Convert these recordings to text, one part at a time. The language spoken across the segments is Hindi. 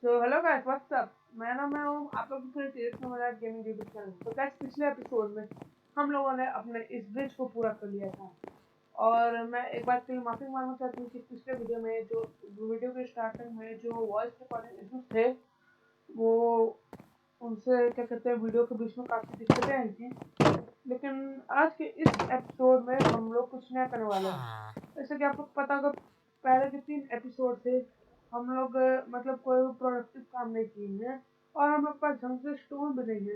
So hello guys what's up. मैं हूँ आप लोग के तेज में मजाक गेमिंग यूट्यूब चैनल। तो गाइस पिछले एपिसोड में हम लोगों ने अपने इस ब्रिज को पूरा कर लिया था। और मैं एक बात के लिए माफी मांगना चाहती हूँ कि पिछले वीडियो में जो वीडियो के स्टार्टिंग में जो वॉइस रिकॉर्डिंग इश्यूज थे वो उनसे क्या कहते हैं वीडियो के बीच में काफ़ी दिक्कतें आई थी। लेकिन आज के इस एपिसोड में हम लोग कुछ नया करने वाले हैं। जैसे कि आपको पता होगा पहले के 3 एपिसोड थे हम लोग मतलब कोई भी प्रोडक्टिव काम नहीं किए हैं और हम लोग पास ढंग से स्टोन भी नहीं है।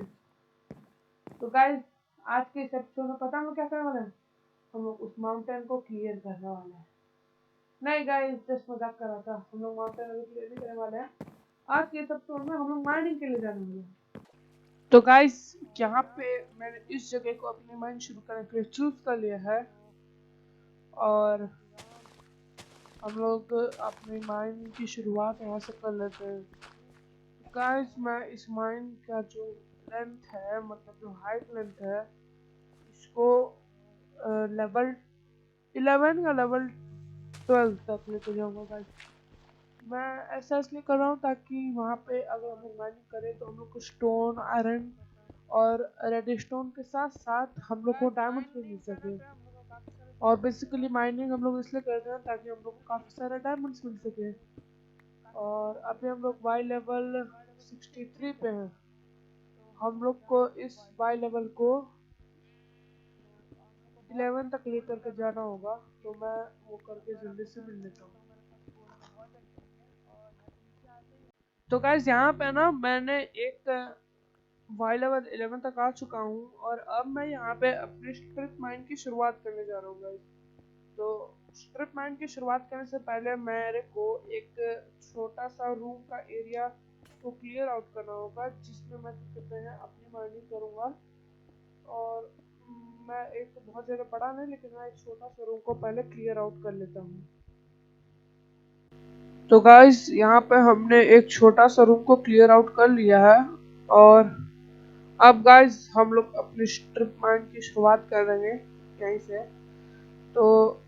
तो गाइस आज के इस एपिसोड में पता है हम लोग क्या करने वाले हैं। हम लोग उस माउंटेन को क्लियर करने वाले हैं। नहीं गाइस जस्ट मजाक कर रहा था। हम लोग माउंटेन अभी क्लियर नहीं करने वाले हैं। आज के इस एपिसोड में हम लोग माइनिंग के लिए जाने वाले हैं। तो गाइस यहाँ पे मैंने इस जगह को अपनी माइंड शुरू करने के लिए चूज कर लिया है और हम लोग अपनी माइंड की शुरुआत यहाँ से कर लेते हैं। गाइस मैं इस माइंड का जो लेंथ है मतलब जो हाइट लेंथ है इसको लेवल 11 या लेवल 12 तक लेके जाऊँगा गाइस। मैं ऐसा इसलिए कर रहा हूँ ताकि वहाँ पे अगर हम लोग माइनिंग करें तो हम लोग को स्टोन आयरन और रेड स्टोन के साथ साथ हम लोग को डायमंड्स भी मिल सके। और बेसिकली माइनिंग हम लोग इसलिए करते हैं ताकि हम लोग को काफ़ी सारे डायमंड्स मिल सके। और अभी हम लोग वाई लेवल 63 पे हैं। हम लोग को इस वाई लेवल को 11 तक लेकर के जाना होगा। तो मैं वो करके जल्दी से मिल लेता हूँ। तो गाइस यहाँ पे ना मैंने एक वाई लेवल 11 तक आ चुका हूँ और अब मैं यहाँ पे अपने स्ट्रिप माइन की शुरुआत करने जा रहा हूँ गाइस। तो स्ट्रिप माइन की शुरुआत करने से पहले मेरे को एक छोटा सा रूम का एरिया को क्लियर आउट करना होगा जिसमें मैं क्या कहते हैं अपनी माइनिंग करूँगा। और मैं एक बहुत ज़्यादा बड़ा नहीं लेकिन मैं एक छोटा सा रूम को पहले क्लियर आउट कर लेता हूँ। तो गाइस यहाँ पे हमने एक छोटा सा रूम को क्लियर आउट कर लिया है और अब गाइस हम लोग अपनी स्ट्रिप माइन की शुरुआत कर देंगे यहीं से। तो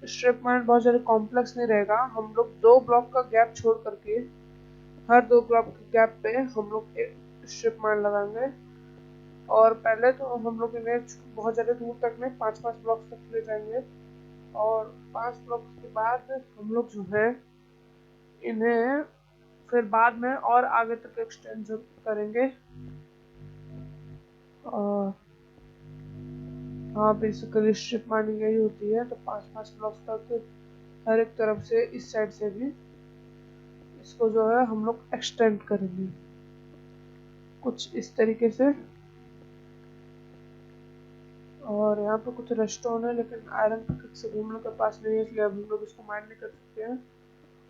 स्ट्रिप माइन बहुत ज़्यादा कॉम्प्लेक्स नहीं रहेगा। हम लोग 2 ब्लॉक का गैप छोड़ करके हर 2 ब्लॉक के गैप पे हम लोग एक स्ट्रिप माइन लगाएंगे। और पहले तो हम लोग इन्हें बहुत ज़्यादा दूर तक नहीं 5-5 ब्लॉक तक ले जाएंगे और 5 ब्लॉक के बाद हम लोग जो है इन्हें फिर बाद में और आगे तक एक्सटेंड करेंगे। और हाँ बेसिकली स्ट्रिप माइनिंग यही होती है। तो 5-5 ब्लॉक तक हर एक तरफ से इस साइड से भी इसको जो है हम लोग एक्सटेंड करेंगे कुछ इस तरीके से। और यहाँ पे कुछ रेस्टोरेंट है लेकिन आयरन पिकेक्स अभी हम लोग के पास नहीं है इसलिए अभी हम लोग इसको माइन नहीं कर सकते हैं।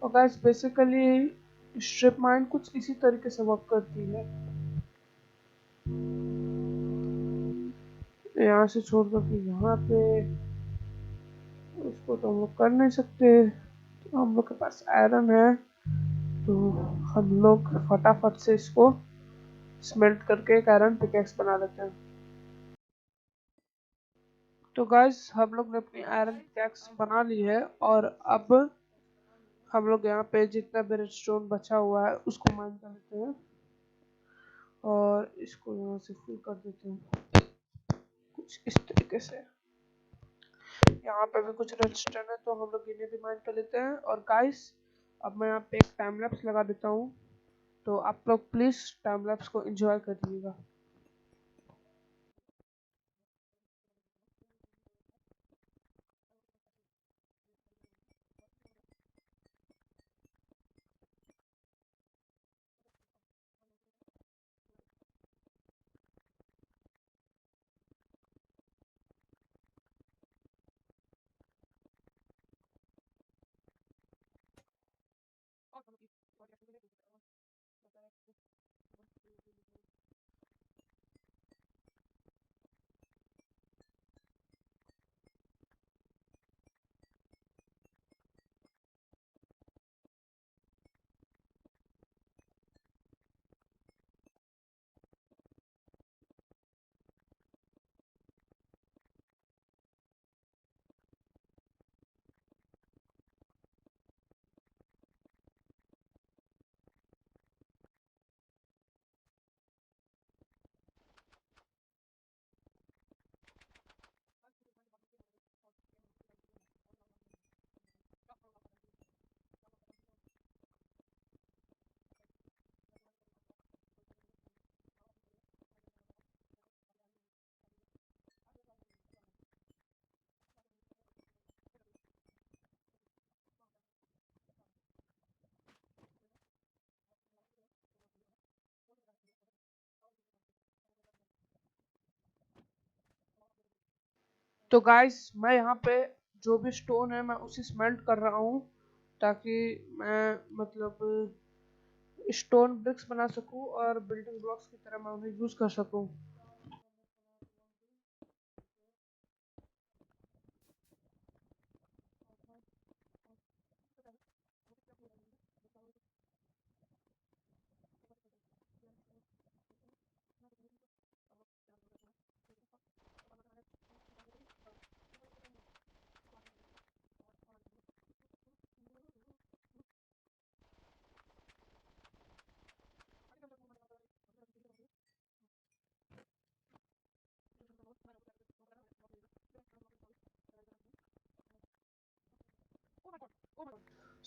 और गाइस बेसिकली स्ट्रिप माइन कुछ इसी तरीके से वर्क करती है। यहाँ से छोड़ कर के यहाँ पे उसको तो हम लोग कर नहीं सकते। तो हम लोग के पास आयरन है तो हम लोग फटाफट से इसको स्मेल्ट करके एक आयरन पिकेक्स बना लेते हैं। तो गाइस हम लोग ने अपनी आयरन पिकेक्स बना ली है और अब हम लोग यहाँ पे जितना भी रेडस्टोन बचा हुआ है उसको माइन कर लेते हैं और इसको यहाँ से फिल कर देते हैं कुछ इस तरीके से। यहाँ पे भी कुछ रेडस्टोन है तो हम लोग इन्हें भी माइन कर लेते हैं। और गाइस अब मैं यहाँ पे एक टाइम लैप्स लगा देता हूँ तो आप लोग प्लीज टाइम लैप्स को एंजॉय करिएगा। तो गाइस मैं यहाँ पे जो भी स्टोन है मैं उसे स्मेल्ट कर रहा हूँ ताकि मैं मतलब स्टोन ब्रिक्स बना सकूँ और बिल्डिंग ब्लॉक्स की तरह मैं उन्हें यूज कर सकूँ।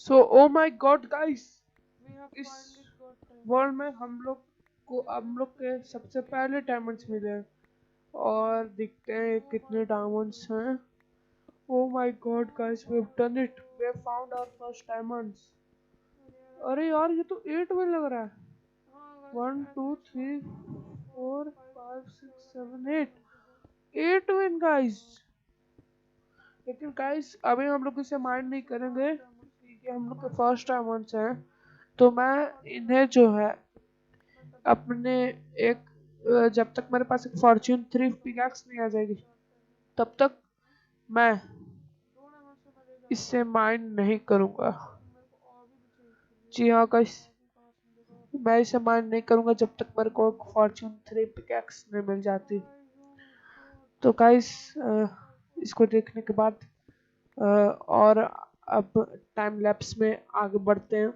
सो ओ माय गॉड गाइस, इस वर्ल्ड में हम लोग के सबसे पहले डायमंड्स मिले हैं और दिखते हैं कितने डायमंड्स हैं। Oh my God guys, we have done it, we have found our first diamonds. अरे यार ये तो 8 में लग रहा है। 1 2 3 4 5 6 7 8 विन गाइस। लेकिन गाइस अभी हम लोग इसे माइंड नहीं करेंगे क्योंकि हम लोग के फर्स्ट डायमंड्स हैं। तो मैं इन्हें जो है अपने जब तक मेरे पास एक फॉर्च्यून 3 पिकैक्स नहीं आ जाएगी तब तक मैं इससे माइंड नहीं करूंगा। जी हाँ गाइस, मैं इसे माइंड नहीं करूंगा जब तक मेरे को फॉर्च्यून 3 पिकैक्स नहीं मिल जाती। तो गाइस इसको देखने के बाद और अब टाइम लैप्स में आगे बढ़ते हैं।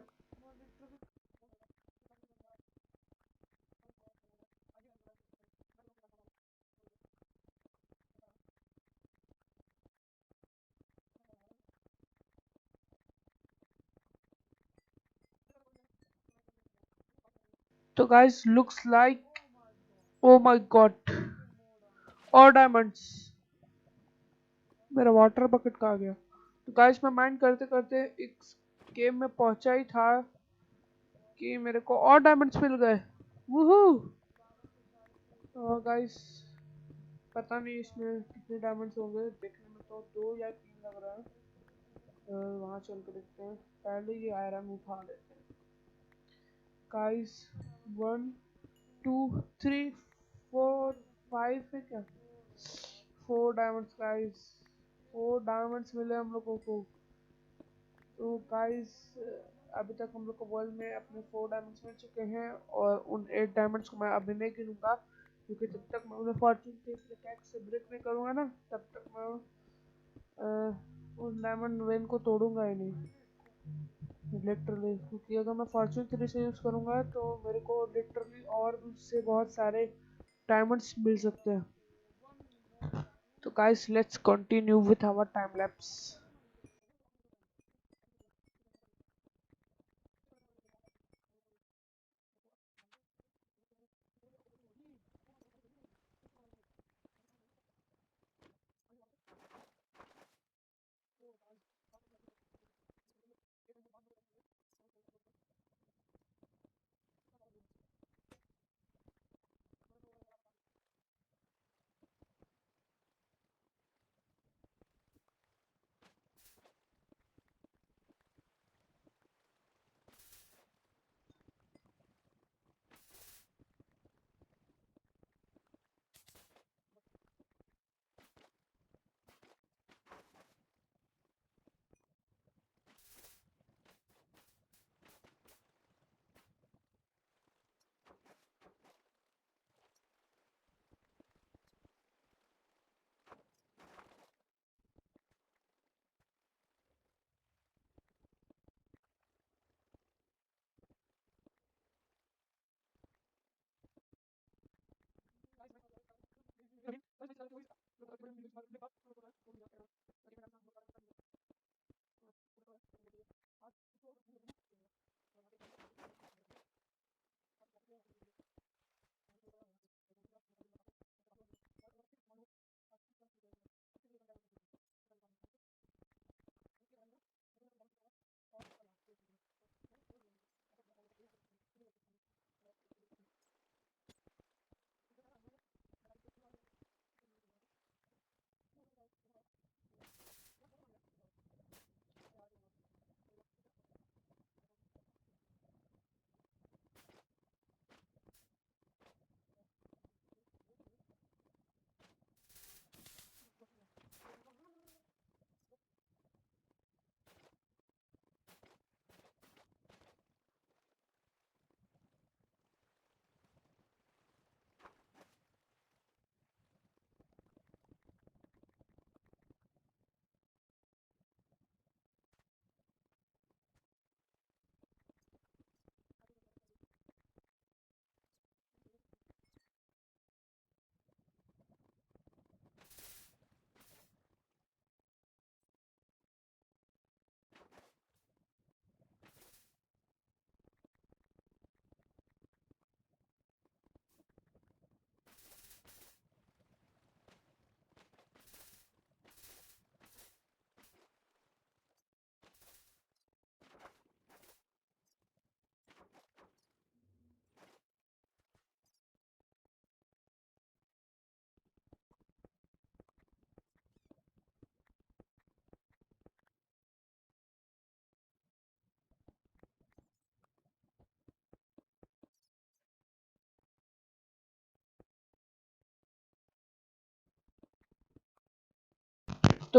तो guys looks like, O my God, और डायमंड्स। मेरा वाटर बकेट कहाँ गया? तो गाइस मैं माइंड करते करते एक गेम में पहुंचा ही था कि मेरे को और डायमंड्स मिल गए। वूहू। गाइस पता नहीं इसमें कितने डायमंड्स होंगे, देखने में तो 2 या 3 लग रहा है। वहां चल के देखते हैं, पहले ये आयरन उठा लेते हैं। गाइस 1 2 3 4 5 है क्या? 4 डायमंड्स गाइस, 4 डायमंड्स मिले हम लोगों को। तो गाइस अभी तक हम लोग को वर्ल्ड में अपने 4 डायमंड्स मिल चुके हैं और उन 8 डायमंड्स को मैं अभी नहीं गिनूंगा क्योंकि जब तक मैं उन्हें फॉर्च्यून के पिकैक्स से ब्रेक नहीं करूंगा ना तब तक मैं उस डायमंड वेन को तोड़ूंगा ही नहीं लिटरली। क्योंकि अगर मैं फॉर्च्यून 3 से यूज करूंगा तो मेरे को लिटरली और भी उससे बहुत सारे डायमंड्स मिल सकते हैं। तो guys let's continue with our time lapse.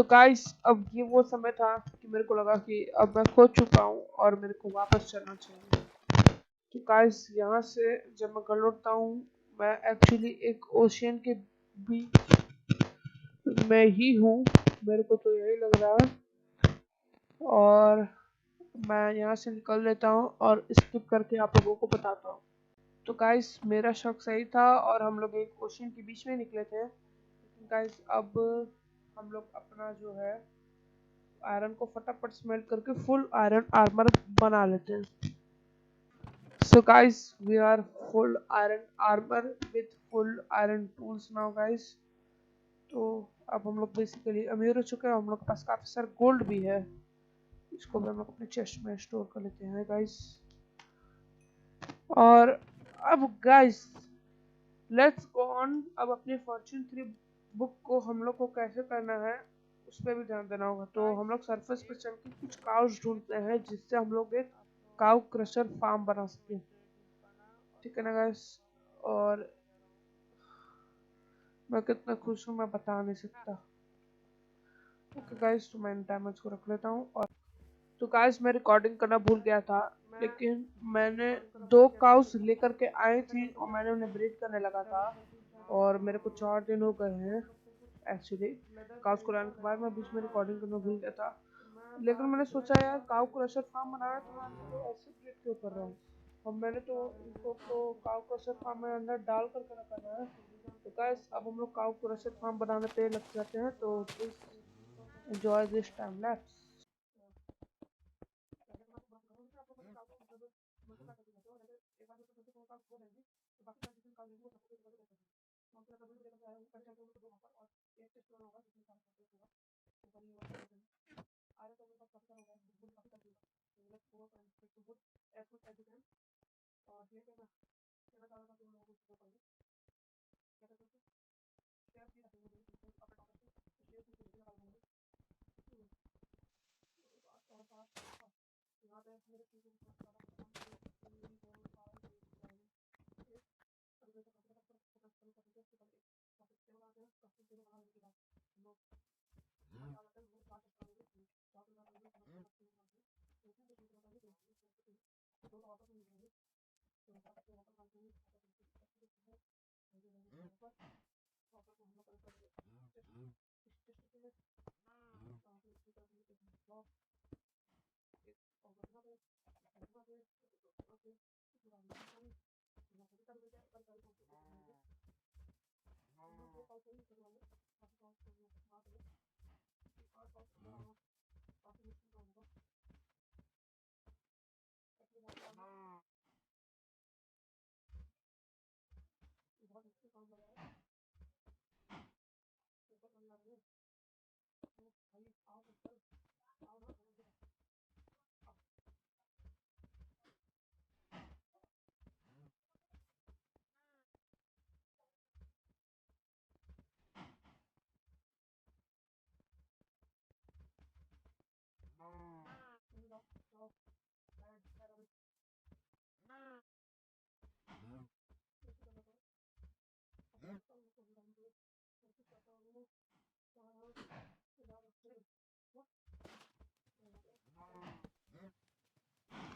तो गाइस अब ये वो समय था कि मेरे को लगा कि अब मैं खो चुका हूँ और मेरे को वापस चलना चाहिए। तो गाइस यहाँ से जब मैं घर लौटता हूँ, मैं एक्चुअली एक ओशियन के बीच में ही हूँ, मेरे को तो यही लग रहा है। और मैं यहाँ से निकल लेता हूँ और स्किप करके आप लोगों को बताता हूँ। तो गाइस मेरा शक सही था और हम लोग एक ओशियन के बीच में निकले थे। लेकिन गाइस अब हम लोग अपना जो है आयरन को फटाफट स्मेल्ट करके फुल आयरन आर्मर बना लेते हैं। So guys, we are full iron armor with full iron tools now guys. तो अब हम लोग बेसिकली अमीर हो चुके हैं, हम लोग के पास काफी सारा गोल्ड भी है। इसको भी हम लोग अपने चेस्ट में स्टोर कर लेते हैं गाइस। और अब गाइस लेट्स गो ऑन। अब अपनी फॉर्च्यून 3 बुक को हम लोग को कैसे करना है उस पर भी ध्यान देना होगा। तो हम लोग सरफेस पर चल के कुछ काउस ढूंढते हैं जिससे हम लोग एक काउ क्रशर फार्म बना सके, ठीक है ना गाइस। और मैं कितना खुश हूँ मैं बता नहीं सकता। ओके गाइस, तो मैं डैमेज को रख लेता हूँ। और तो गाइस मैं रिकॉर्डिंग करना भूल गया था, लेकिन मैंने 2 काउस लेकर के आई थी और मैंने उन्हें ब्रीड करने लगा था और मेरे को 4 दिन हो गए हैं एक्चुअली काउस को लाने के बाद। मैं बीच में रिकॉर्डिंग करना भूल गया था, लेकिन मैंने सोचा यार काउ क्रशर फार्म बनाया तो मैं इनको ऐसे ब्रीड क्यों कर रहा हूँ। और मैंने तो इनको तो काउ क्रशर फार्म में अंदर डाल करके रखा था। तो गाइस अब हम लोग काउ क्रशर फार्म बनाने पे लग जाते हैं। तो please enjoy this time lapse.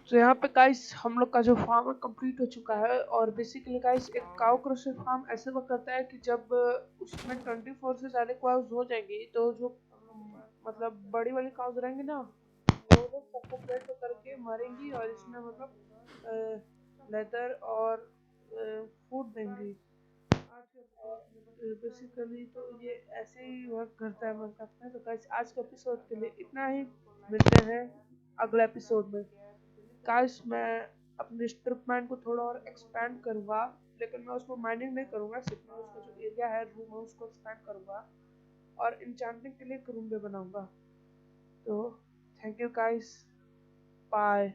तो यहाँ पे गाइस हम लोग का जो फार्म है कंप्लीट हो चुका है। और बेसिकली गाइस एक काउ क्रशर फार्म ऐसे वर्क करता है कि जब उसमें 24 से ज़्यादा काउस हो जाएंगी तो जो मतलब बड़ी वाली काउस रहेंगी ना वो लोग सफोकेट करके मरेंगी और इसमें मतलब लेदर और फूड देंगी। बेसिकली तो ये ऐसे ही वर्क करता है माइनक्राफ्ट में। तो गाइस आज के एपिसोड के लिए इतना ही, मिलते हैं अगले एपिसोड में। काश मैं अपने स्ट्रिप माइंड को थोड़ा और एक्सपैंड करूँगा, लेकिन मैं उसमें माइनिंग नहीं करूँगा, सिर्फ मैं उसका जो एरिया है रूम है उसको एक्सपैंड करूँगा और इंचांटिंग के लिए एक रूम भी बनाऊँगा। तो थैंक यू गाइस, बाय।